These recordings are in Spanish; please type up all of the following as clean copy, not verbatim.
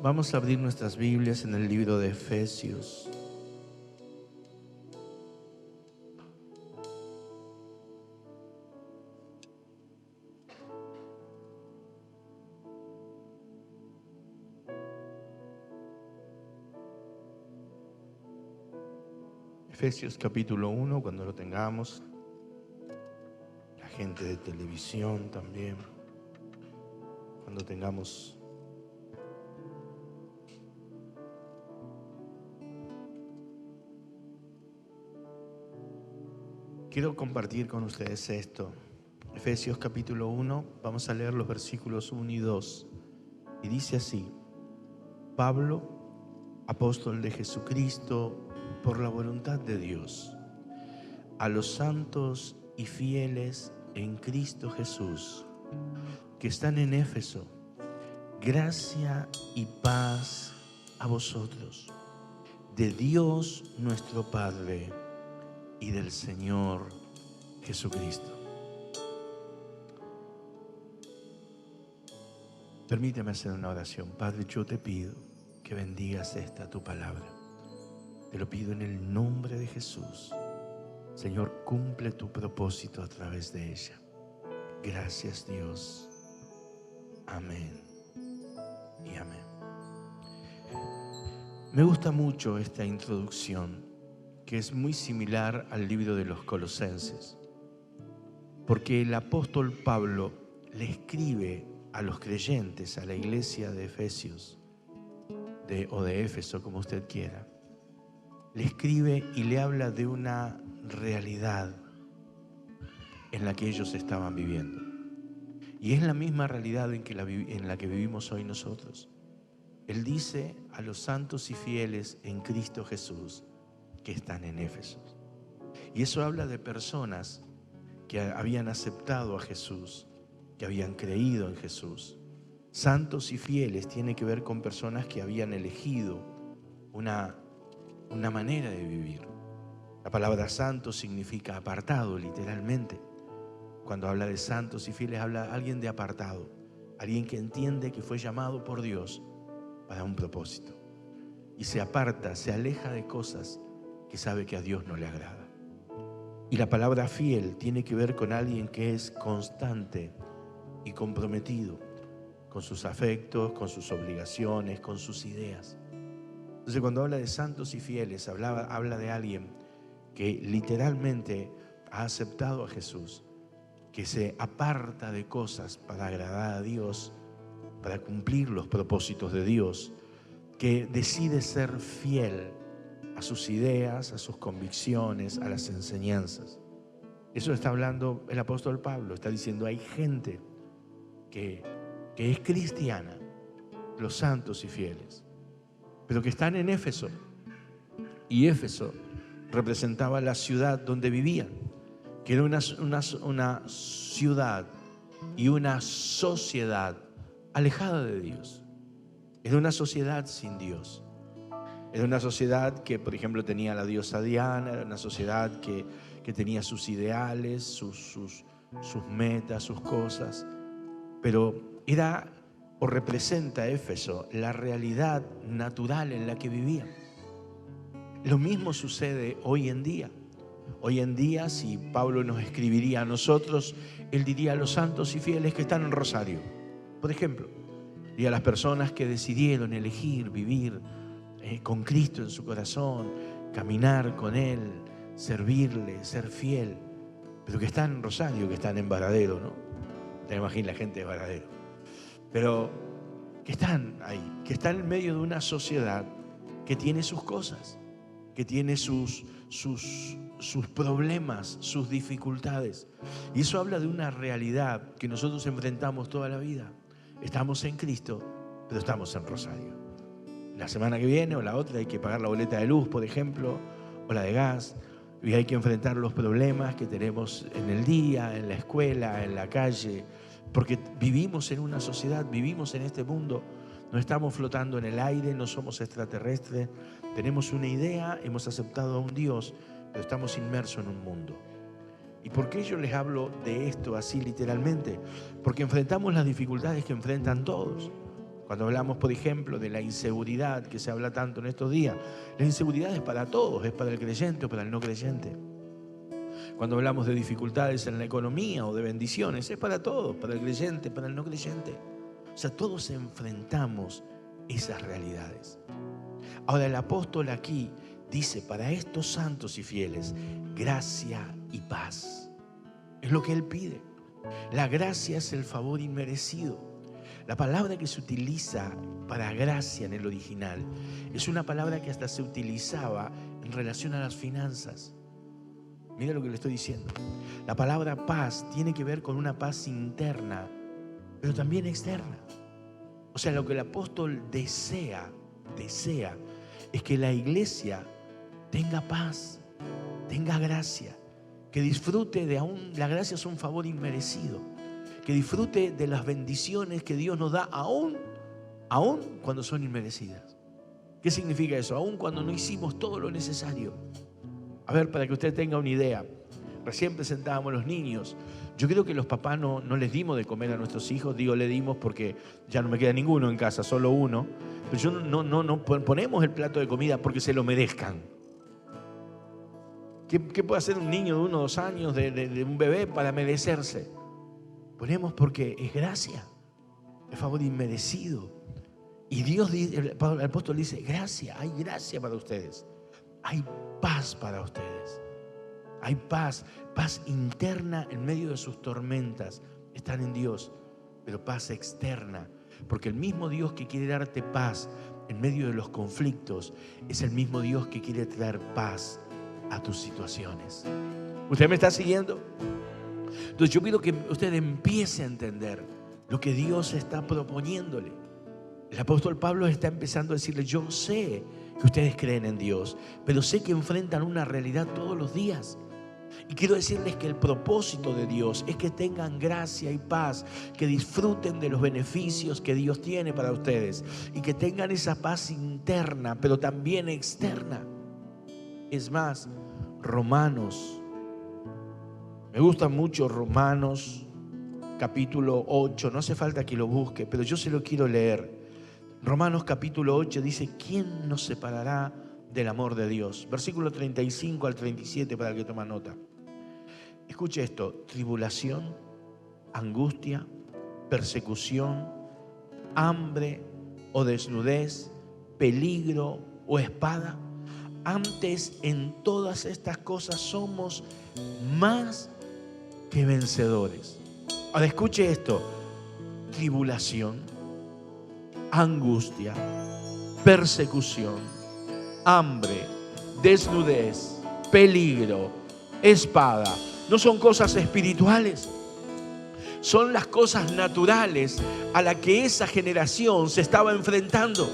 Vamos a abrir nuestras Biblias en el libro de Efesios. Efesios capítulo 1, cuando lo tengamos. La gente de televisión también. Cuando tengamos. Quiero compartir con ustedes esto. Efesios capítulo 1, vamos a leer los versículos 1 y 2. Y dice así: Pablo, apóstol de Jesucristo, por la voluntad de Dios, a los santos y fieles en Cristo Jesús, que están en Éfeso, gracia y paz a vosotros, de Dios nuestro Padre y del Señor Jesucristo. Permíteme hacer una oración. Padre, yo te pido que bendigas esta tu palabra. Te lo pido en el nombre de Jesús. Señor, cumple tu propósito a través de ella. Gracias, Dios. Amén y amén. Me gusta mucho esta introducción, que es muy similar al libro de los Colosenses, porque el apóstol Pablo le escribe a los creyentes, a la iglesia de Efesios, o de Éfeso, como usted quiera. Le escribe y le habla de una realidad en la que ellos estaban viviendo. Y es la misma realidad en la que vivimos hoy nosotros. Él dice a los santos y fieles en Cristo Jesús que están en Éfeso. Y eso habla de personas que habían aceptado a Jesús, que habían creído en Jesús. Santos y fieles tiene que ver con personas que habían elegido una manera de vivir. La palabra santo significa apartado, literalmente. Cuando habla de santos y fieles, habla de alguien de apartado, alguien que entiende que fue llamado por Dios para un propósito y se aparta, se aleja de cosas que sabe que a Dios no le agrada. Y la palabra fiel tiene que ver con alguien que es constante y comprometido con sus afectos, con sus obligaciones, con sus ideas. Entonces, cuando habla de santos y fieles, habla de alguien que literalmente ha aceptado a Jesús, que se aparta de cosas para agradar a Dios, para cumplir los propósitos de Dios, que decide ser fiel a sus ideas, a sus convicciones, a las enseñanzas. Eso está hablando el apóstol Pablo. Está diciendo, hay gente que es cristiana, los santos y fieles, pero que están en Éfeso. Y Éfeso representaba la ciudad donde vivían, que era una ciudad y una sociedad alejada de Dios. Era una sociedad sin Dios. Era una sociedad que, por ejemplo, tenía la diosa Diana. Era una sociedad que tenía sus ideales, sus metas, sus cosas. Pero era o representa Éfeso la realidad natural en la que vivían. Lo mismo sucede hoy en día. Hoy en día, si Pablo nos escribiría a nosotros, él diría a los santos y fieles que están en Rosario, por ejemplo, y a las personas que decidieron elegir vivir con Cristo en su corazón, caminar con Él, servirle, ser fiel, pero que están en Rosario, que están en Varadero, ¿no? Te imaginas la gente de Varadero, pero que están ahí, que están en medio de una sociedad que tiene sus cosas, que tiene sus problemas, sus dificultades. Y eso habla de una realidad que nosotros enfrentamos toda la vida. Estamos en Cristo, pero estamos en Rosario. La semana que viene o la otra hay que pagar la boleta de luz, por ejemplo, o la de gas, y hay que enfrentar los problemas que tenemos en el día, en la escuela, en la calle, porque vivimos en una sociedad, vivimos en este mundo. No estamos flotando en el aire, no somos extraterrestres. Tenemos una idea, hemos aceptado a un Dios, pero estamos inmersos en un mundo. ¿Y por qué yo les hablo de esto así literalmente? Porque enfrentamos las dificultades que enfrentan todos. Cuando hablamos, por ejemplo, de la inseguridad que se habla tanto en estos días, la inseguridad es para todos, es para el creyente o para el no creyente. Cuando hablamos de dificultades en la economía o de bendiciones, es para todos, para el creyente, para el no creyente. O sea, todos enfrentamos esas realidades. Ahora el apóstol aquí dice, para estos santos y fieles, gracia y paz. Es lo que él pide. La gracia es el favor inmerecido. La palabra que se utiliza para gracia en el original es una palabra que hasta se utilizaba en relación a las finanzas. Mira lo que le estoy diciendo. La palabra paz tiene que ver con una paz interna, pero también externa. O sea, lo que el apóstol desea es que la iglesia tenga paz, tenga gracia, que disfrute de la gracia es un favor inmerecido, que disfrute de las bendiciones que Dios nos da aún cuando son inmerecidas. ¿Qué significa eso? Aún cuando no hicimos todo lo necesario. A ver, para que usted tenga una idea, recién presentábamos a los niños. Yo creo que los papás no les dimos de comer a nuestros hijos. Digo, le dimos porque ya no me queda ninguno en casa, solo uno. Pero yo no ponemos el plato de comida porque se lo merezcan. ¿Qué puede hacer un niño de 1 o 2 años, de un bebé, para merecerse? Ponemos porque es gracia, es favor inmerecido. Y Dios, el apóstol dice, gracia, hay gracia para ustedes. Hay paz para ustedes. Hay paz interna en medio de sus tormentas. Están en Dios, pero paz externa. Porque el mismo Dios que quiere darte paz en medio de los conflictos es el mismo Dios que quiere traer paz a tus situaciones. ¿Usted me está siguiendo? Entonces yo pido que usted empiece a entender lo que Dios está proponiéndole. El apóstol Pablo está empezando a decirle, yo sé que ustedes creen en Dios, pero sé que enfrentan una realidad todos los días. Y quiero decirles que el propósito de Dios es que tengan gracia y paz, que disfruten de los beneficios que Dios tiene para ustedes y que tengan esa paz interna, pero también externa. Es más, Romanos, me gusta mucho Romanos capítulo 8, no hace falta que lo busque, pero yo se lo quiero leer. Romanos capítulo 8 dice, ¿quién nos separará del amor de Dios? Versículo 35 al 37 para el que toma nota. Escuche esto, tribulación, angustia, persecución, hambre o desnudez, peligro o espada. Antes en todas estas cosas somos más que vencedores. Ahora escuche esto, tribulación, angustia, persecución, hambre, desnudez, peligro, espada. No son cosas espirituales, son las cosas naturales a las que esa generación se estaba enfrentando.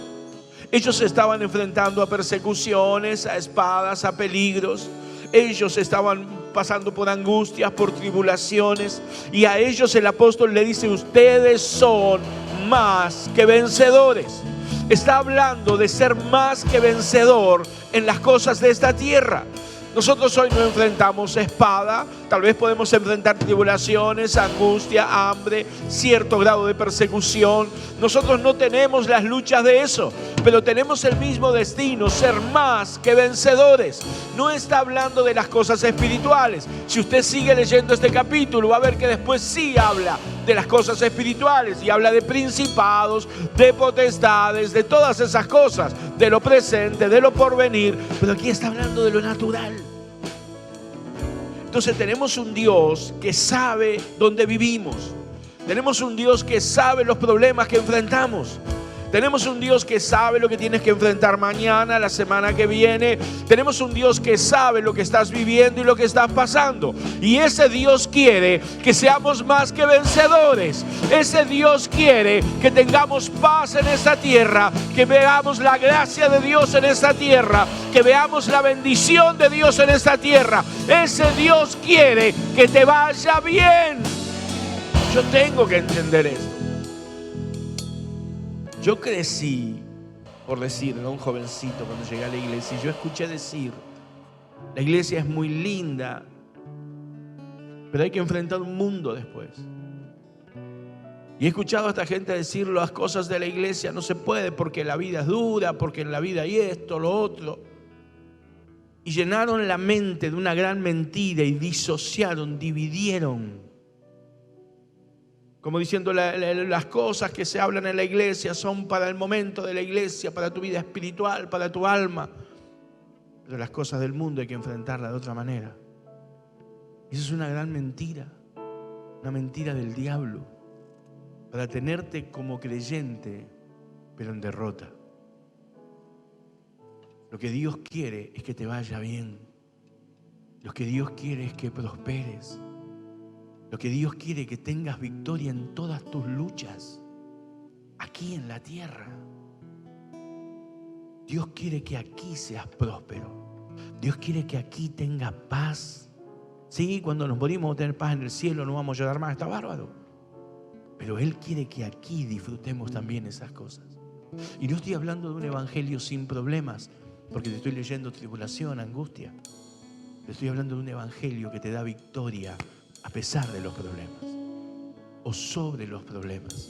Ellos se estaban enfrentando a persecuciones, a espadas, a peligros. Ellos estaban pasando por angustias, por tribulaciones. Y a ellos el apóstol le dice, ustedes son más que vencedores. Está hablando de ser más que vencedor en las cosas de esta tierra. Nosotros hoy no enfrentamos espada, tal vez podemos enfrentar tribulaciones, angustia, hambre, cierto grado de persecución. Nosotros no tenemos las luchas de eso, pero tenemos el mismo destino, ser más que vencedores. No está hablando de las cosas espirituales. Si usted sigue leyendo este capítulo, va a ver que después sí habla de las cosas espirituales y habla de principados, de potestades, de todas esas cosas, de lo presente, de lo porvenir, pero aquí está hablando de lo natural. Entonces tenemos un Dios que sabe dónde vivimos. Tenemos un Dios que sabe los problemas que enfrentamos. Tenemos un Dios que sabe lo que tienes que enfrentar mañana, la semana que viene. Tenemos un Dios que sabe lo que estás viviendo y lo que estás pasando. Y ese Dios quiere que seamos más que vencedores. Ese Dios quiere que tengamos paz en esta tierra, que veamos la gracia de Dios en esta tierra, que veamos la bendición de Dios en esta tierra. Ese Dios quiere que te vaya bien. Yo tengo que entender esto. Yo crecí, por decir, era un jovencito cuando llegué a la iglesia, y yo escuché decir, la iglesia es muy linda, pero hay que enfrentar un mundo después. Y he escuchado a esta gente decir las cosas de la iglesia no se puede porque la vida es dura, porque en la vida hay esto, lo otro. Y llenaron la mente de una gran mentira y disociaron, dividieron. Como diciendo, las cosas que se hablan en la iglesia son para el momento de la iglesia, para tu vida espiritual, para tu alma. Pero las cosas del mundo hay que enfrentarlas de otra manera. Y eso es una gran mentira, una mentira del diablo, para tenerte como creyente, pero en derrota. Lo que Dios quiere es que te vaya bien. Lo que Dios quiere es que prosperes. Lo que Dios quiere es que tengas victoria en todas tus luchas, aquí en la tierra. Dios quiere que aquí seas próspero. Dios quiere que aquí tengas paz. Sí, cuando nos morimos vamos a tener paz en el cielo, no vamos a llorar más, está bárbaro. Pero Él quiere que aquí disfrutemos también esas cosas. Y no estoy hablando de un evangelio sin problemas, porque te estoy leyendo tribulación, angustia. Te estoy hablando de un evangelio que te da victoria a pesar de los problemas o sobre los problemas.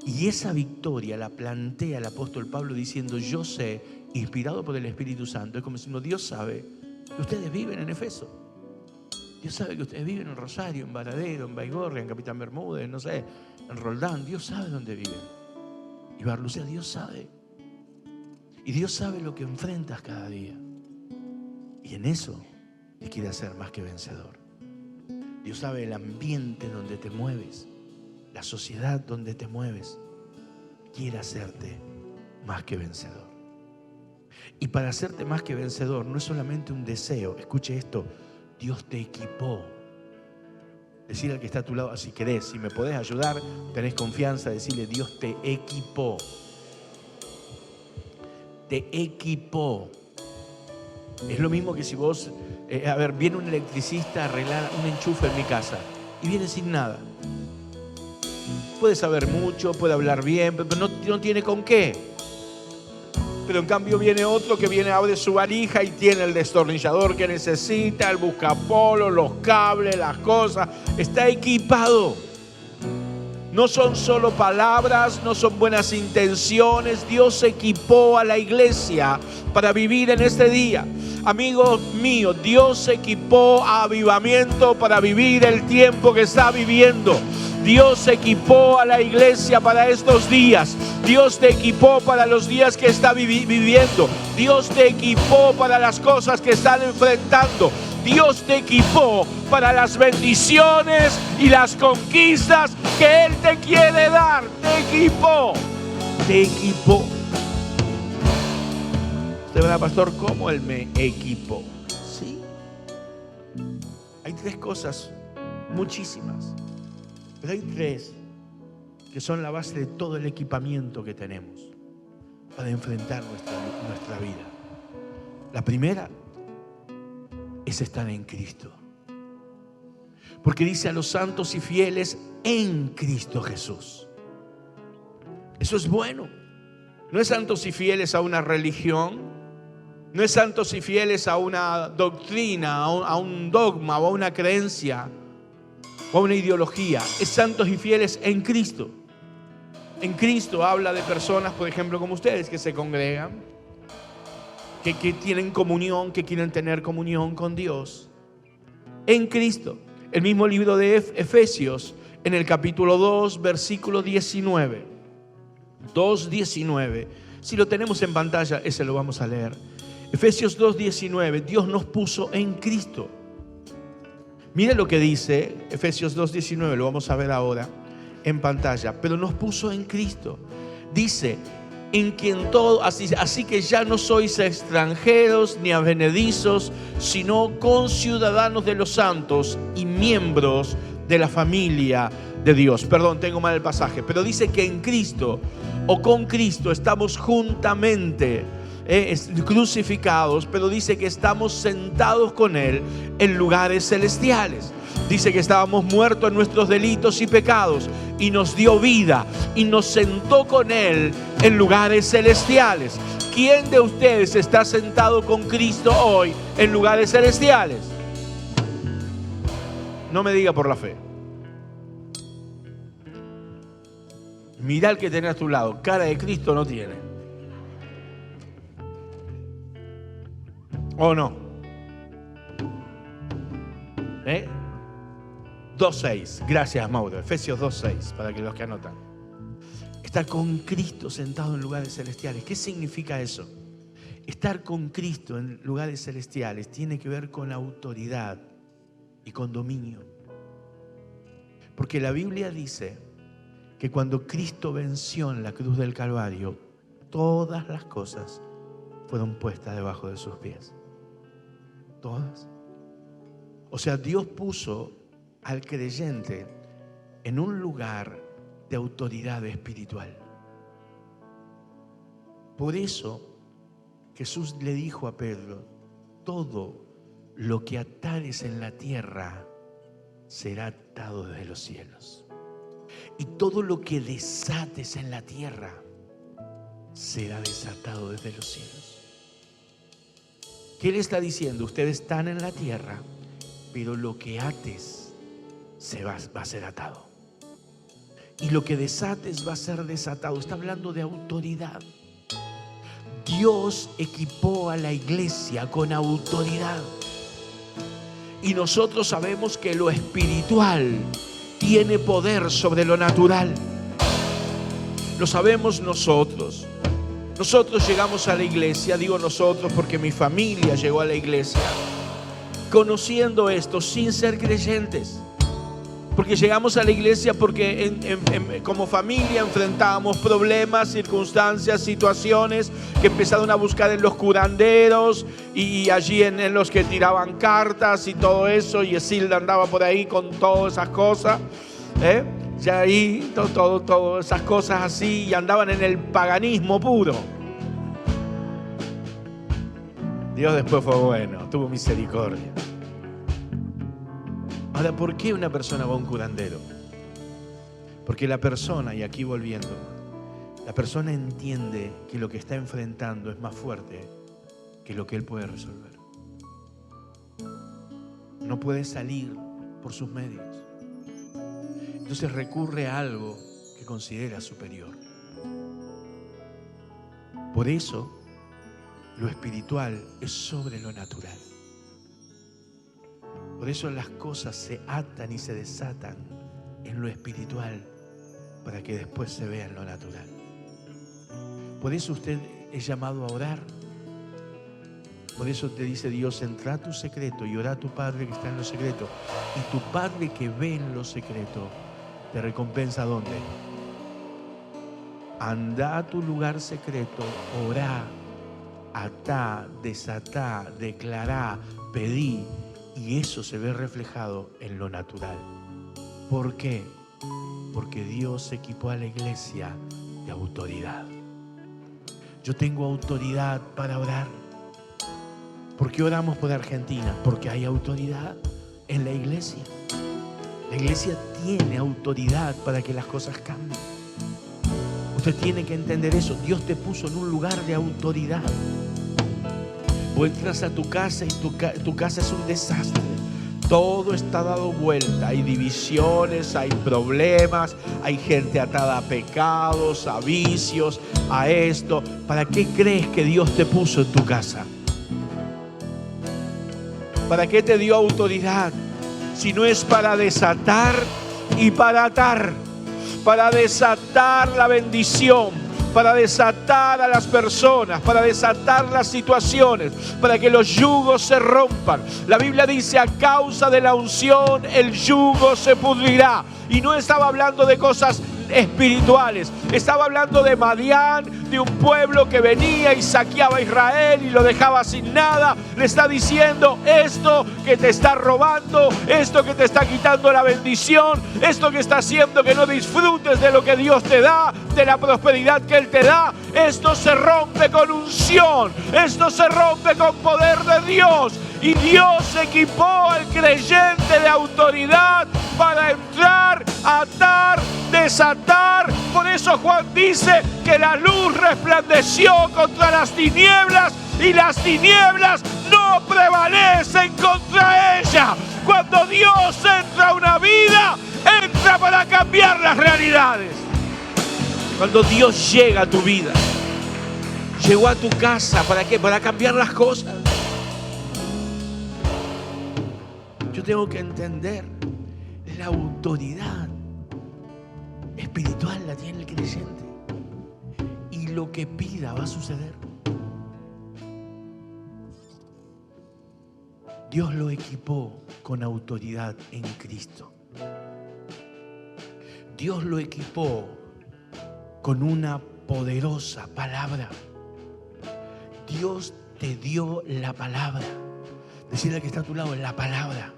Y esa victoria la plantea el apóstol Pablo diciendo: yo sé, inspirado por el Espíritu Santo, es como diciendo, Dios sabe que ustedes viven en Efeso. Dios sabe que ustedes viven en Rosario, en Varadero, en Baigorria, en Capitán Bermúdez, no sé, en Roldán. Dios sabe dónde viven. Y Barlucea, Dios sabe. Y Dios sabe lo que enfrentas cada día. Y en eso te quiere hacer más que vencedor. Dios sabe el ambiente donde te mueves, la sociedad donde te mueves. Quiere hacerte más que vencedor. Y para hacerte más que vencedor no es solamente un deseo. Escuche esto, Dios te equipó. Decirle al que está a tu lado, si querés, si me podés ayudar, tenés confianza, decirle: Dios te equipó. Te equipó. Es lo mismo que si vos, viene un electricista a arreglar un enchufe en mi casa y viene sin nada. Puede saber mucho, puede hablar bien, pero no tiene con qué. Pero en cambio viene otro que viene, abre su valija y tiene el destornillador que necesita, el buscapolo, los cables, las cosas. Está equipado. No son solo palabras, no son buenas intenciones. Dios equipó a la iglesia para vivir en este día. Amigos míos, Dios equipó a Avivamiento para vivir el tiempo que está viviendo. Dios equipó a la iglesia para estos días. Dios te equipó para los días que está viviendo. Dios te equipó para las cosas que están enfrentando. Dios te equipó para las bendiciones y las conquistas que Él te quiere dar. Te equipó. Te equipó. Usted verá, pastor, ¿cómo Él me equipó? Sí. Hay tres cosas, muchísimas. Pero hay tres que son la base de todo el equipamiento que tenemos para enfrentar nuestra vida. La primera es estar en Cristo. Porque dice a los santos y fieles en Cristo Jesús. Eso es bueno. No es santos y fieles a una religión. No es santos y fieles a una doctrina, a un dogma o a una creencia o a una ideología. Es santos y fieles en Cristo. En Cristo habla de personas, por ejemplo, como ustedes, que se congregan, que tienen comunión, que quieren tener comunión con Dios. En Cristo. El mismo libro de Efesios, en el capítulo 2, versículo 19. 2:19. Si lo tenemos en pantalla, ese lo vamos a leer. Efesios 2:19. Dios nos puso en Cristo. Mire lo que dice Efesios 2:19, lo vamos a ver ahora en pantalla. Pero nos puso en Cristo. Dice: en quien todo, así que ya no sois extranjeros ni advenedizos, sino conciudadanos de los santos y miembros de la familia de Dios. Perdón, tengo mal el pasaje, pero dice que en Cristo o con Cristo estamos juntamente crucificados, pero dice que estamos sentados con Él en lugares celestiales. Dice que estábamos muertos en nuestros delitos y pecados y nos dio vida y nos sentó con Él en lugares celestiales. ¿Quién de ustedes está sentado con Cristo hoy en lugares celestiales? No me diga por la fe. Mirá al que tenés a tu lado, cara de Cristo no tiene. ¿O no? 2:6, gracias Mauro, Efesios 2:6, para que los que anotan. Estar con Cristo sentado en lugares celestiales. ¿Qué significa eso? Estar con Cristo en lugares celestiales tiene que ver con autoridad y con dominio. Porque la Biblia dice que cuando Cristo venció en la cruz del Calvario, todas las cosas fueron puestas debajo de sus pies. Todas. O sea, Dios puso al creyente en un lugar de autoridad espiritual. Por eso Jesús le dijo a Pedro: todo lo que atares en la tierra será atado desde los cielos, y todo lo que desates en la tierra será desatado desde los cielos. ¿Qué le está diciendo? Ustedes están en la tierra, pero lo que ates va a ser atado, y lo que desates va a ser desatado. Está hablando de autoridad. Dios equipó a la iglesia con autoridad, y nosotros sabemos que lo espiritual tiene poder sobre lo natural. Lo sabemos nosotros. Nosotros llegamos a la iglesia, digo nosotros porque mi familia llegó a la iglesia conociendo esto sin ser creyentes. Porque llegamos a la iglesia porque como familia enfrentábamos problemas, circunstancias, situaciones que empezaron a buscar en los curanderos y allí en los que tiraban cartas y todo eso. Y Esilda andaba por ahí con todas esas cosas, ya ahí, todas esas cosas así, y andaban en el paganismo puro. Dios después fue bueno, tuvo misericordia. Ahora, ¿por qué una persona va a un curandero? Porque la persona, y aquí volviendo, la persona entiende que lo que está enfrentando es más fuerte que lo que él puede resolver. No puede salir por sus medios. Entonces recurre a algo que considera superior. Por eso, lo espiritual es sobre lo natural. Por eso las cosas se atan y se desatan en lo espiritual para que después se vea en lo natural. Por eso usted es llamado a orar. Por eso te dice Dios: entra a tu secreto y ora a tu Padre que está en lo secreto. Y tu Padre que ve en lo secreto te recompensa. ¿Dónde? Anda a tu lugar secreto, orá, atá, desatá, declará, pedí. Y eso se ve reflejado en lo natural. ¿Por qué? Porque Dios equipó a la iglesia de autoridad. Yo tengo autoridad para orar. ¿Por qué oramos por Argentina? Porque hay autoridad en la iglesia. La iglesia tiene autoridad para que las cosas cambien. Usted tiene que entender eso. Dios te puso en un lugar de autoridad. O entras a tu casa y tu casa es un desastre. Todo está dado vuelta. Hay divisiones, hay problemas, hay gente atada a pecados, a vicios, a esto. ¿Para qué crees que Dios te puso en tu casa? ¿Para qué te dio autoridad? Si no es para desatar y para atar. Para desatar la bendición, para desatar a las personas, para desatar las situaciones, para que los yugos se rompan. La Biblia dice: a causa de la unción el yugo se pudrirá. Y no estaba hablando de cosas espirituales, estaba hablando de Madián, de un pueblo que venía y saqueaba a Israel y lo dejaba sin nada. Le está diciendo: esto que te está robando, esto que te está quitando la bendición, esto que está haciendo que no disfrutes de lo que Dios te da, de la prosperidad que Él te da, esto se rompe con unción, esto se rompe con poder de Dios. Y Dios equipó al creyente de autoridad para entrar, atar, desatar. Por eso Juan dice que la luz resplandeció contra las tinieblas y las tinieblas no prevalecen contra ella. Cuando Dios entra a una vida, entra para cambiar las realidades. Cuando Dios llega a tu vida, llegó a tu casa, ¿para qué? Para cambiar las cosas. Yo tengo que entender, la autoridad espiritual la tiene el creyente. Y lo que pida va a suceder. Dios lo equipó con autoridad en Cristo. Dios lo equipó con una poderosa palabra. Dios te dio la palabra. Decirle al que está a tu lado, la palabra.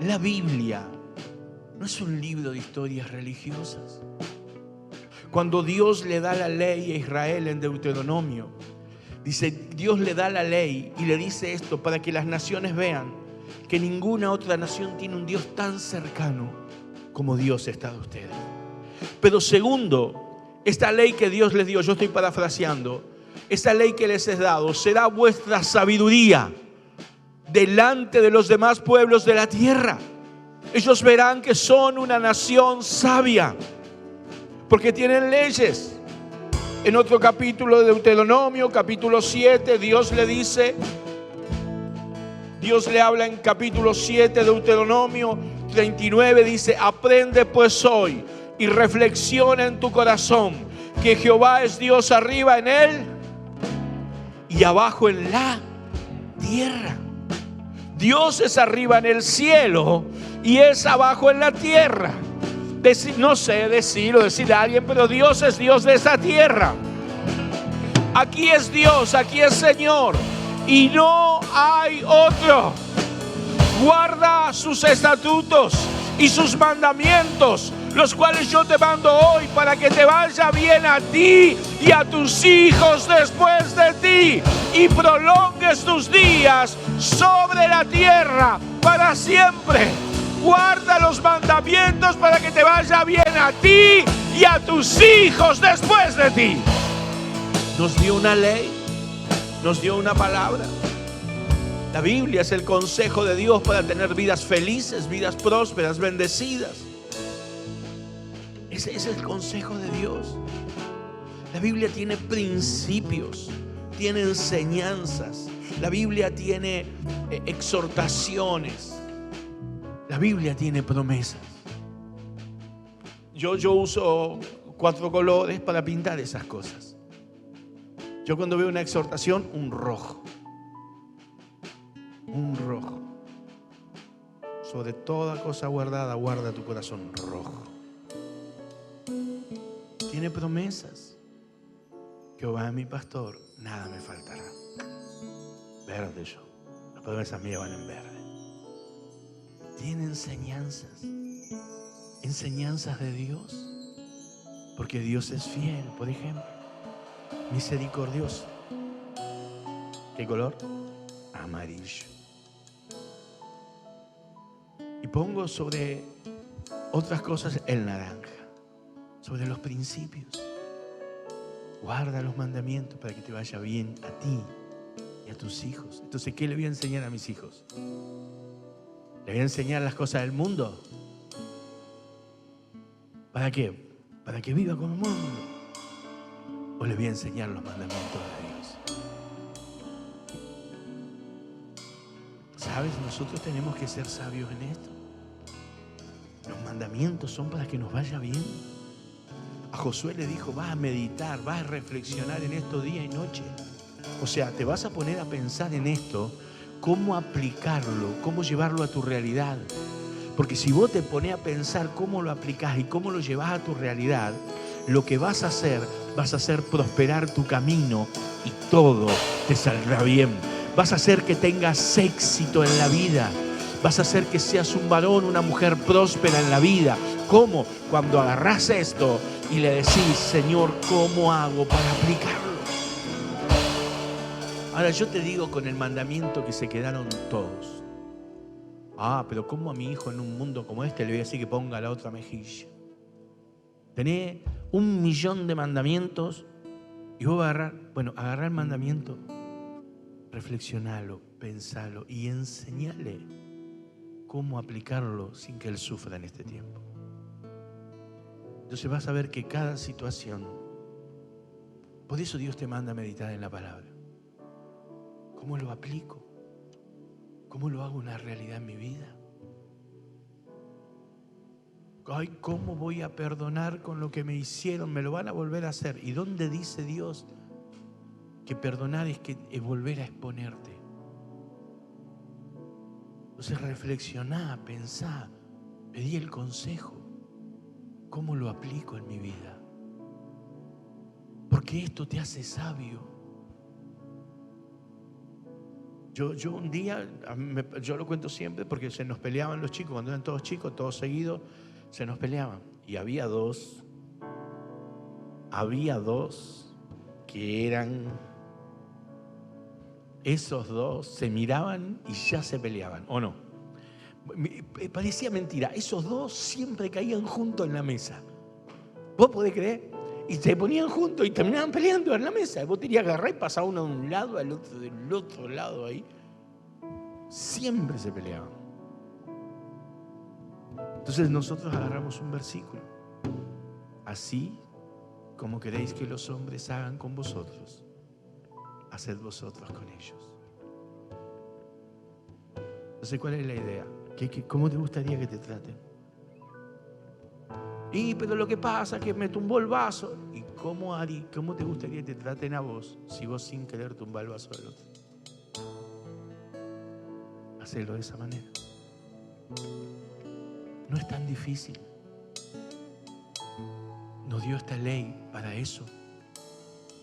La Biblia no es un libro de historias religiosas. Cuando Dios le da la ley a Israel en Deuteronomio, dice, Dios le da la ley y le dice esto para que las naciones vean que ninguna otra nación tiene un Dios tan cercano como Dios está de ustedes. Pero segundo, esta ley que Dios les dio, yo estoy parafraseando, esta ley que les he dado será vuestra sabiduría delante de los demás pueblos de la tierra. Ellos verán que son una nación sabia porque tienen leyes. En otro capítulo de Deuteronomio, capítulo 7, Dios le dice, Dios le habla en capítulo 7 de Deuteronomio 39, dice, aprende pues hoy y reflexiona en tu corazón que Jehová es Dios arriba en él y abajo en la tierra. Dios es arriba en el cielo y es abajo en la tierra. No sé decir a alguien, pero Dios es Dios de esta tierra. Aquí es Dios, aquí es Señor y no hay otro. Guarda sus estatutos y sus mandamientos, los cuales yo te mando hoy para que te vaya bien a ti y a tus hijos después de ti y prolongues tus días sobre la tierra para siempre. Guarda los mandamientos para que te vaya bien a ti y a tus hijos después de ti. Nos dio una ley, nos dio una palabra. La Biblia es el consejo de Dios para tener vidas felices, vidas prósperas, bendecidas. Ese es el consejo de Dios. La Biblia tiene principios, tiene enseñanzas. La Biblia tiene exhortaciones. La Biblia tiene promesas. Yo uso 4 colores para pintar esas cosas. Yo cuando veo una exhortación, un rojo. Un rojo. Sobre toda cosa guardada, guarda tu corazón, rojo. Tiene promesas. Jehová es mi pastor, nada me faltará. Verde yo. Las promesas mías van en verde. Tiene enseñanzas. Enseñanzas de Dios. Porque Dios es fiel, por ejemplo. Misericordioso. ¿Qué color? Amarillo. Y pongo sobre otras cosas el naranja. Sobre los principios. Guarda los mandamientos para que te vaya bien a ti y a tus hijos. Entonces, ¿qué le voy a enseñar a mis hijos? ¿Le voy a enseñar las cosas del mundo? ¿Para qué? ¿Para que viva como el mundo? ¿O le voy a enseñar los mandamientos de Dios? ¿Sabes? Nosotros tenemos que ser sabios en esto. Los mandamientos son para que nos vaya bien. A Josué le dijo, vas a meditar, vas a reflexionar en esto día y noche. O sea, te vas a poner a pensar en esto, cómo aplicarlo, cómo llevarlo a tu realidad. Porque si vos te pones a pensar cómo lo aplicás y cómo lo llevas a tu realidad, lo que vas a hacer prosperar tu camino y todo te saldrá bien. Vas a hacer que tengas éxito en la vida. Vas a hacer que seas un varón, una mujer próspera en la vida. ¿Cómo? Cuando agarrás esto y le decís, Señor, ¿cómo hago para aplicarlo? Ahora yo te digo con el mandamiento que se quedaron todos. Pero ¿cómo a mi hijo en un mundo como este le voy a decir que ponga la otra mejilla? Tenés 1.000.000 de mandamientos y vos agarrar el mandamiento, reflexionalo, pensalo y enseñale cómo aplicarlo sin que él sufra en este tiempo. Entonces vas a ver que cada situación, por eso Dios te manda a meditar en la palabra. ¿Cómo lo aplico? ¿Cómo lo hago una realidad en mi vida? Ay, ¿cómo voy a perdonar con lo que me hicieron? Me lo van a volver a hacer. ¿Y dónde dice Dios que perdonar es volver a exponerte? Entonces reflexioná, pensá, pedí el consejo. ¿Cómo lo aplico en mi vida? Porque esto te hace sabio. Yo un día, yo lo cuento siempre porque se nos peleaban los chicos, cuando eran todos chicos, todos seguidos, se nos peleaban. Y había dos que eran, esos dos se miraban y ya se peleaban, ¿o no? Parecía mentira, esos dos siempre caían juntos en la mesa. ¿Vos podés creer? Y se ponían juntos y terminaban peleando en la mesa. Vos tenías que agarrar y pasar uno de un lado al otro del otro lado ahí. Siempre se peleaban. Entonces nosotros agarramos un versículo. Así como queréis que los hombres hagan con vosotros, haced vosotros con ellos. Entonces, ¿cuál es la idea? ¿Cómo te gustaría que te traten? Pero lo que pasa es que me tumbó el vaso. ¿Y cómo te gustaría que te traten a vos si vos sin querer tumbás el vaso del otro? Hacelo de esa manera. No es tan difícil. Nos dio esta ley para eso.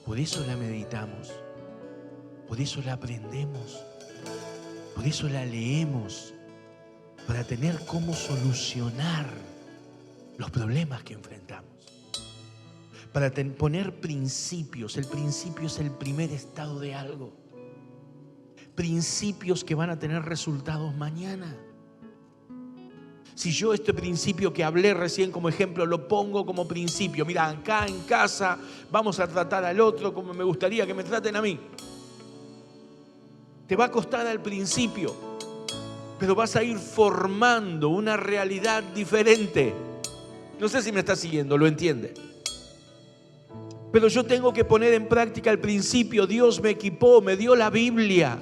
Por eso la meditamos. Por eso la aprendemos. Por eso la leemos. Para tener cómo solucionar los problemas que enfrentamos. Para poner principios. El principio es el primer estado de algo. Principios que van a tener resultados mañana. Si yo este principio que hablé recién como ejemplo lo pongo como principio, mira, acá en casa vamos a tratar al otro como me gustaría que me traten a mí. Te va a costar al principio, pero vas a ir formando una realidad diferente. No sé si me está siguiendo, ¿lo entiende? Pero yo tengo que poner en práctica el principio. Dios me equipó, me dio la Biblia.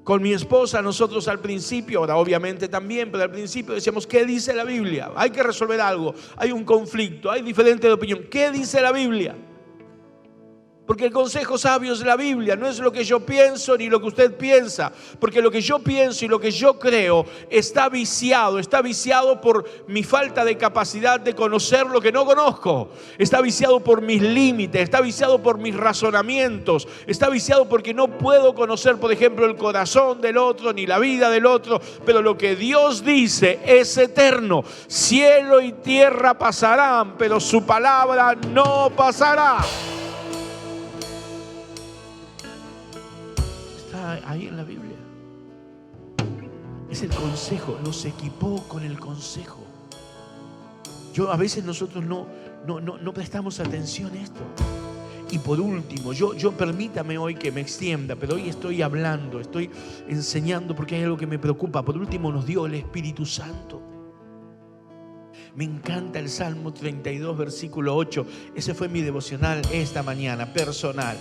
Con mi esposa nosotros al principio, ahora obviamente también, pero al principio decíamos, ¿qué dice la Biblia? Hay que resolver algo, hay un conflicto, hay diferentes de opinión. ¿Qué dice la Biblia? Porque el consejo sabio es la Biblia, no es lo que yo pienso ni lo que usted piensa. Porque lo que yo pienso y lo que yo creo está viciado por mi falta de capacidad de conocer lo que no conozco. Está viciado por mis límites, está viciado por mis razonamientos, está viciado porque no puedo conocer, por ejemplo, el corazón del otro ni la vida del otro. Pero lo que Dios dice es eterno. Cielo y tierra pasarán, pero su palabra no pasará. Ahí en la Biblia. Es el consejo, nos equipó con el consejo. A veces nosotros no prestamos atención a esto. Y por último, yo permítame hoy que me extienda, pero hoy estoy hablando, estoy enseñando porque hay algo que me preocupa. Por último, nos dio el Espíritu Santo. Me encanta el Salmo 32, versículo 8. Ese fue mi devocional esta mañana, personal.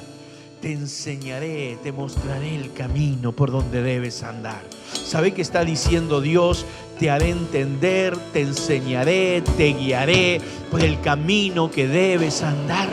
Te enseñaré, te mostraré el camino por donde debes andar. ¿Sabe qué está diciendo Dios? Te haré entender, te enseñaré, te guiaré por el camino que debes andar.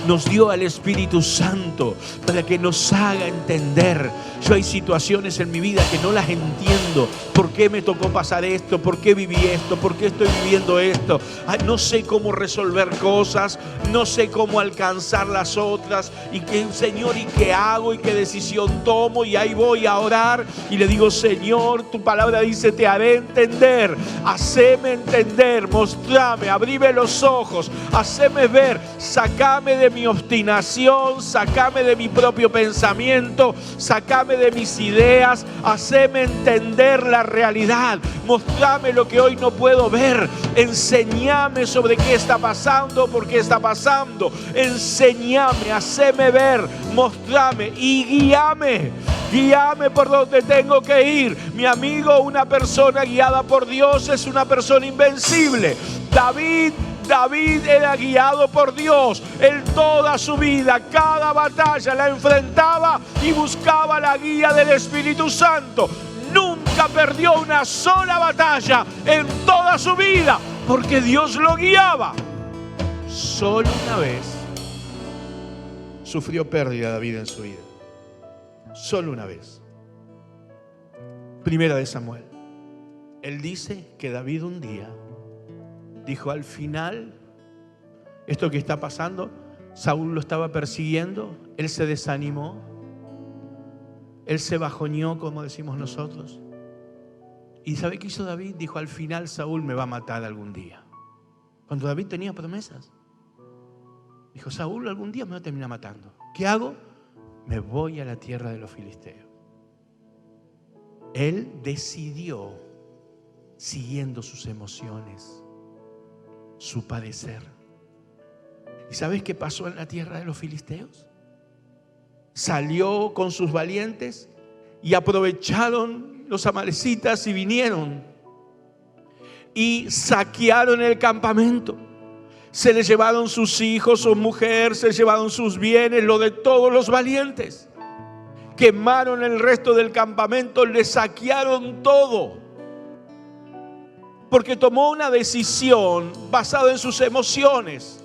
Nos dio al Espíritu Santo para que nos haga entender. Yo hay situaciones en mi vida que no las entiendo. ¿Por qué me tocó pasar esto? ¿Por qué viví esto? ¿Por qué estoy viviendo esto? No sé cómo resolver cosas. No sé cómo alcanzar las otras. Y qué, Señor, ¿y qué hago? ¿Y qué decisión tomo? Y ahí voy a orar y le digo, Señor, tu palabra dice, te haré entender. Haceme entender, mostrame, abrime los ojos, haceme ver, sacame de mi obstinación, sacame de mi propio pensamiento, sacame de mis ideas, haceme entender la realidad, mostrame lo que hoy no puedo ver, enséñame sobre qué está pasando, por qué está pasando, enséñame, haceme ver, mostrame y guíame por donde tengo que ir. Mi amigo, una persona guiada por Dios es una persona invencible. David era guiado por Dios. Él toda su vida, cada batalla la enfrentaba y buscaba la guía del Espíritu Santo. Nunca perdió una sola batalla en toda su vida, porque Dios lo guiaba. Solo una vez sufrió pérdida David en su vida. Solo una vez. Primera de Samuel. Él dice que David un día dijo: al final, esto que está pasando, Saúl lo estaba persiguiendo, él se desanimó, él se bajoneó, como decimos nosotros. ¿Y sabe qué hizo David? Dijo: al final Saúl me va a matar algún día. Cuando David tenía promesas, dijo: Saúl algún día me va a terminar matando. ¿Qué hago? Me voy a la tierra de los filisteos. Él decidió, siguiendo sus emociones, su padecer. ¿Y sabes qué pasó en la tierra de los filisteos? Salió con sus valientes y aprovecharon los amalecitas y vinieron y saquearon el campamento. Se les llevaron sus hijos, su mujer, se llevaron sus bienes, lo de todos los valientes. Quemaron el resto del campamento, le saquearon todo. Porque tomó una decisión basada en sus emociones,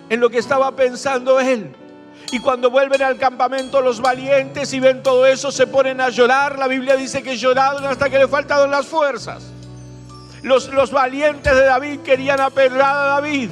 en lo que estaba pensando él. Y cuando vuelven al campamento los valientes y ven todo eso, se ponen a llorar. La Biblia dice que lloraron hasta que le faltaron las fuerzas. Los valientes de David querían apedrear a David,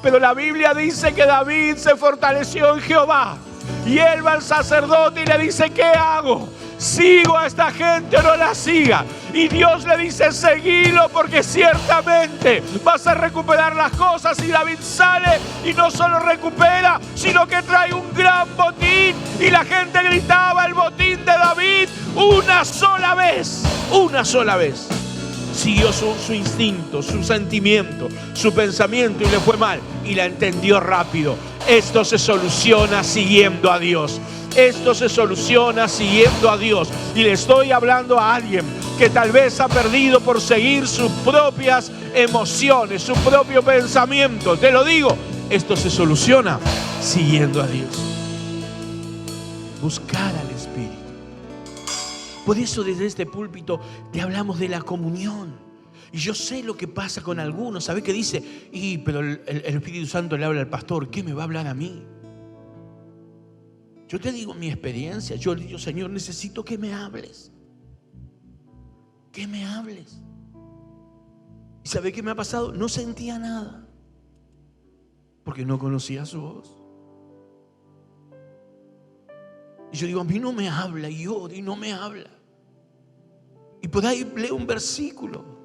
pero la Biblia dice que David se fortaleció en Jehová. Y él va al sacerdote y le dice: ¿qué hago? ¿Sigo a esta gente o no la siga? Y Dios le dice: seguilo, porque ciertamente vas a recuperar las cosas. Y David sale y no solo recupera, sino que trae un gran botín. Y la gente gritaba el botín de David una sola vez. Siguió su instinto, su sentimiento, su pensamiento y le fue mal. Y la entendió rápido. Esto se soluciona siguiendo a Dios. Esto se soluciona siguiendo a Dios. Y le estoy hablando a alguien que tal vez ha perdido por seguir sus propias emociones, su propio pensamiento. Te lo digo, esto se soluciona siguiendo a Dios. Buscar al Espíritu. Por eso desde este púlpito te hablamos de la comunión. Y yo sé lo que pasa con algunos. ¿Sabes qué dice? Pero el Espíritu Santo le habla al pastor. ¿Qué me va a hablar a mí? Yo te digo mi experiencia. Yo le digo: Señor, necesito que me hables. Que me hables. ¿Y sabe qué me ha pasado? No sentía nada, porque no conocía su voz. Y yo digo: a mí no me habla. Y oro y no me habla. Y por ahí leo un versículo.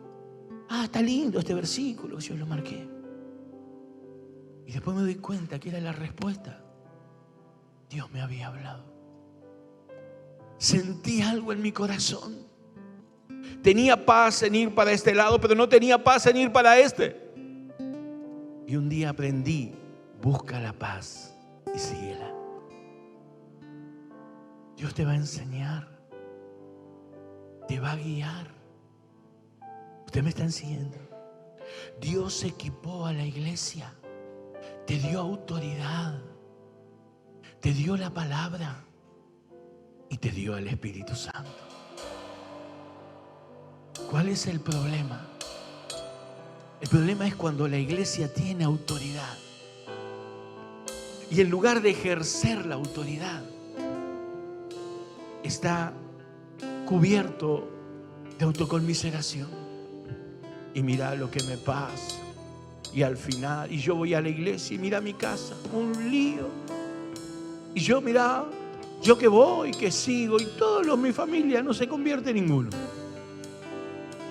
Está lindo este versículo, yo lo marqué. Y después me doy cuenta que era la respuesta. Dios me había hablado. Sentí algo en mi corazón. Tenía paz en ir para este lado, pero no tenía paz en ir para este. Y un día aprendí: busca la paz y síguela. Dios te va a enseñar, te va a guiar. Ustedes me están siguiendo. Dios equipó a la iglesia, te dio autoridad, te dio la palabra y te dio el Espíritu Santo. ¿Cuál es el problema? El problema es cuando la iglesia tiene autoridad y en lugar de ejercer la autoridad está cubierto de autoconmiseración. Y mira lo que me pasa. Y al final, y yo voy a la iglesia y mira mi casa, un lío. Y yo, mira, yo que voy, que sigo, y todos mi familia no se convierte ninguno.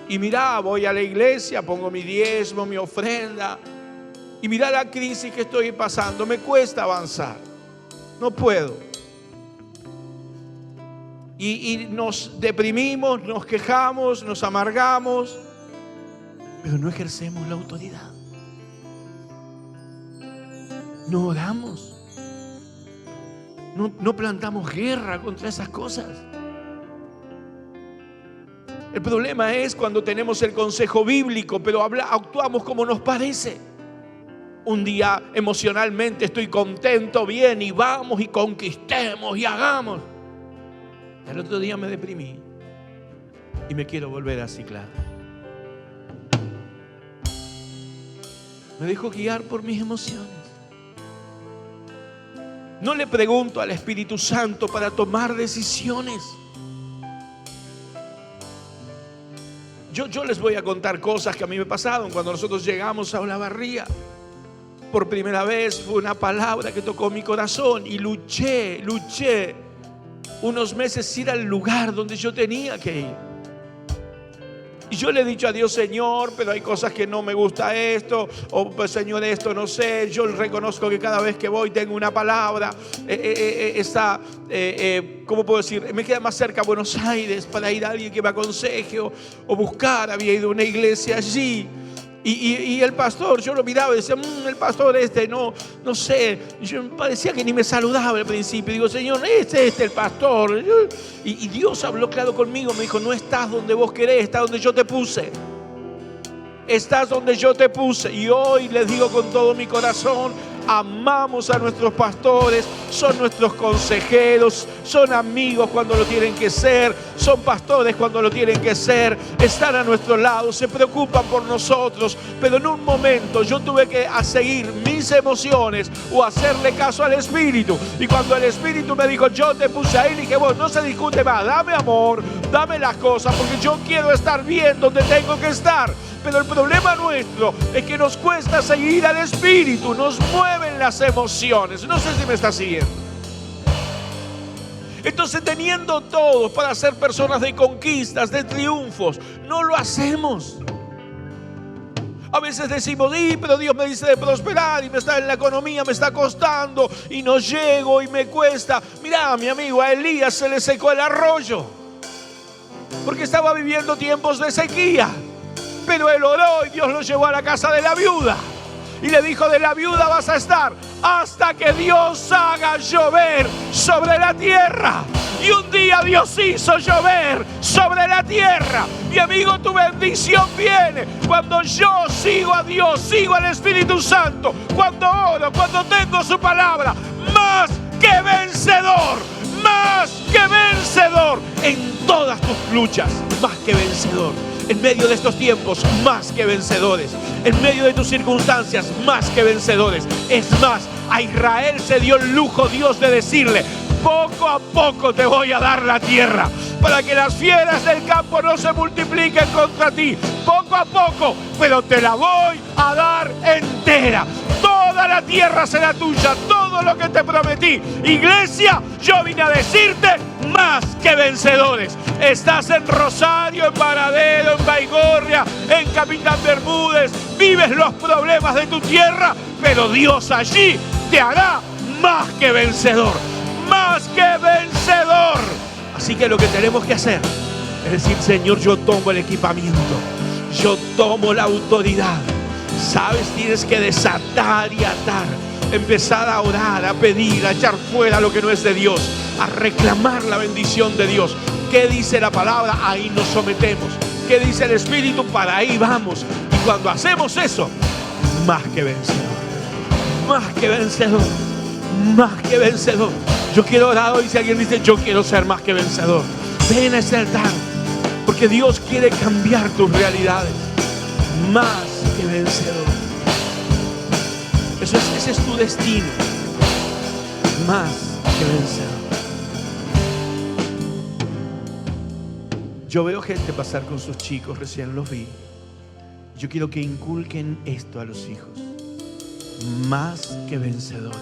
Y mira, voy a la iglesia, pongo mi diezmo, mi ofrenda. Y mira la crisis que estoy pasando, me cuesta avanzar. No puedo. Y nos deprimimos, nos quejamos, nos amargamos, pero no ejercemos la autoridad. No oramos. No plantamos guerra contra esas cosas. El problema es cuando tenemos el consejo bíblico, pero actuamos como nos parece. Un día emocionalmente estoy contento, bien, y vamos y conquistemos y hagamos. El otro día me deprimí y me quiero volver a ciclar. Me dejo guiar por mis emociones. No le pregunto al Espíritu Santo para tomar decisiones. Yo les voy a contar cosas que a mí me pasaron cuando nosotros llegamos a Olavarría. Por primera vez fue una palabra que tocó mi corazón y luché unos meses ir al lugar donde yo tenía que ir. Y yo le he dicho a Dios: Señor, pero hay cosas que no me gusta esto, o pues, Señor, esto no sé. Yo reconozco que cada vez que voy tengo una palabra. ¿Cómo puedo decir? Me queda más cerca Buenos Aires para ir a alguien que me aconseje o buscar. Había ido a una iglesia allí. Y el pastor, yo lo miraba y decía: el pastor no sé. Yo parecía que ni me saludaba al principio. Digo: Señor, este es el pastor. Y Dios habló claro conmigo. Me dijo: no estás donde vos querés, estás donde yo te puse. Estás donde yo te puse. Y hoy les digo con todo mi corazón: amamos a nuestros pastores, son nuestros consejeros, son amigos cuando lo tienen que ser, son pastores cuando lo tienen que ser, están a nuestro lado, se preocupan por nosotros. Pero en un momento yo tuve que seguir mis emociones o hacerle caso al Espíritu. Y cuando el Espíritu me dijo: yo te puse ahí, dije: vos, no se discute más, dame amor, dame las cosas, porque yo quiero estar bien donde tengo que estar. Pero el problema nuestro es que nos cuesta seguir al Espíritu, nos mueven las emociones. No sé si me está siguiendo. Entonces, teniendo todos para ser personas de conquistas, de triunfos, no lo hacemos. A veces decimos: pero Dios me dice de prosperar y me está en la economía, me está costando y no llego y me cuesta. Mirá, mi amigo, a Elías se le secó el arroyo porque estaba viviendo tiempos de sequía. Pero él oró y Dios lo llevó a la casa de la viuda y le dijo: de la viuda vas a estar hasta que Dios haga llover sobre la tierra. Y un día Dios hizo llover sobre la tierra. Mi amigo, tu bendición viene cuando yo sigo a Dios, sigo al Espíritu Santo, cuando oro, cuando tengo su palabra. Más que vencedor, más que vencedor en todas tus luchas, más que vencedor. En medio de estos tiempos, más que vencedores. En medio de tus circunstancias, más que vencedores. Es más, a Israel se dio el lujo Dios de decirle: poco a poco te voy a dar la tierra, para que las fieras del campo no se multipliquen contra ti. Poco a poco, pero te la voy a dar entera. Toda la tierra será tuya, todo lo que te prometí. Iglesia, yo vine a decirte: más que vencedores. Estás en Rosario, en Varadero, en Baigorria, en Capitán Bermúdez. Vives los problemas de tu tierra, pero Dios allí te hará más que vencedor. Más que vencedor. Así que lo que tenemos que hacer es decir: Señor, yo tomo el equipamiento, yo tomo la autoridad. Sabes, tienes que desatar y atar, empezar a orar, a pedir, a echar fuera lo que no es de Dios, a reclamar la bendición de Dios. ¿Qué dice la palabra? Ahí nos sometemos. ¿Qué dice el Espíritu? Para ahí vamos. Y cuando hacemos eso, más que vencedor, más que vencedor, más que vencedor. Yo quiero orar hoy. Si alguien dice: yo quiero ser más que vencedor, ven a ese altar, porque Dios quiere cambiar tus realidades. Más que vencedor. Ese es tu destino. Más que vencedor. Yo veo gente pasar con sus chicos, recién los vi. Yo quiero que inculquen esto a los hijos: más que vencedores.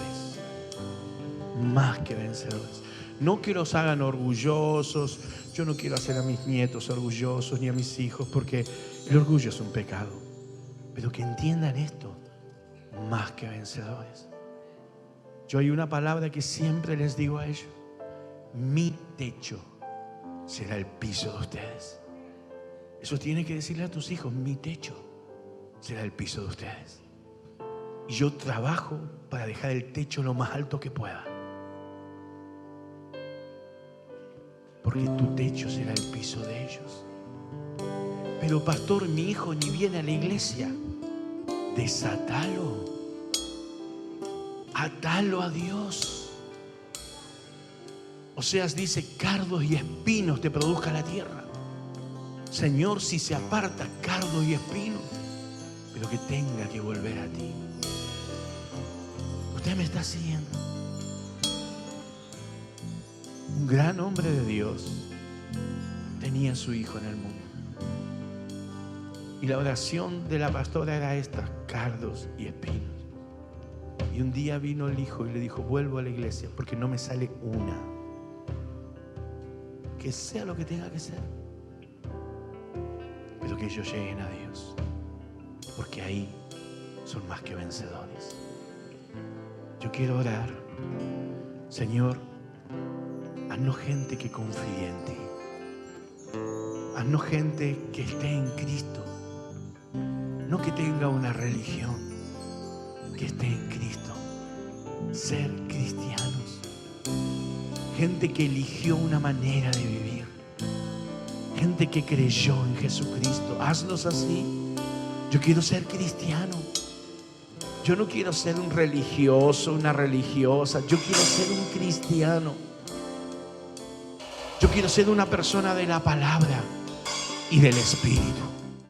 Más que vencedores. No que los hagan orgullosos. Yo no quiero hacer a mis nietos orgullosos ni a mis hijos, porque el orgullo es un pecado. Pero que entiendan esto: más que vencedores. Yo hay una palabra que siempre les digo a ellos: mi techo será el piso de ustedes. Eso tienes que decirle a tus hijos: mi techo será el piso de ustedes. Y yo trabajo para dejar el techo lo más alto que pueda, porque tu techo será el piso de ellos. Pero pastor, mi hijo ni viene a la iglesia. Desatalo. Atalo a Dios. Oseas dice: cardos y espinos te produzca la tierra. Señor, si se aparta cardos y espinos, pero que tenga que volver a ti. Usted me está siguiendo. Un gran hombre de Dios tenía a su hijo en el mundo. Y la oración de la pastora era esta: cardos y espinos. Y un día vino el hijo y le dijo: vuelvo a la iglesia porque no me sale una. Que sea lo que tenga que ser, pero que ellos lleguen a Dios, porque ahí son más que vencedores. Yo quiero orar. Señor, haznos gente que confíe en ti. Haznos gente que esté en Cristo. No que tenga una religión, que esté en Cristo. Ser cristianos. Gente que eligió una manera de vivir. Gente que creyó en Jesucristo. Haznos así. Yo quiero ser cristiano. Yo no quiero ser un religioso, una religiosa. Yo quiero ser un cristiano. Yo quiero ser una persona de la palabra y del Espíritu.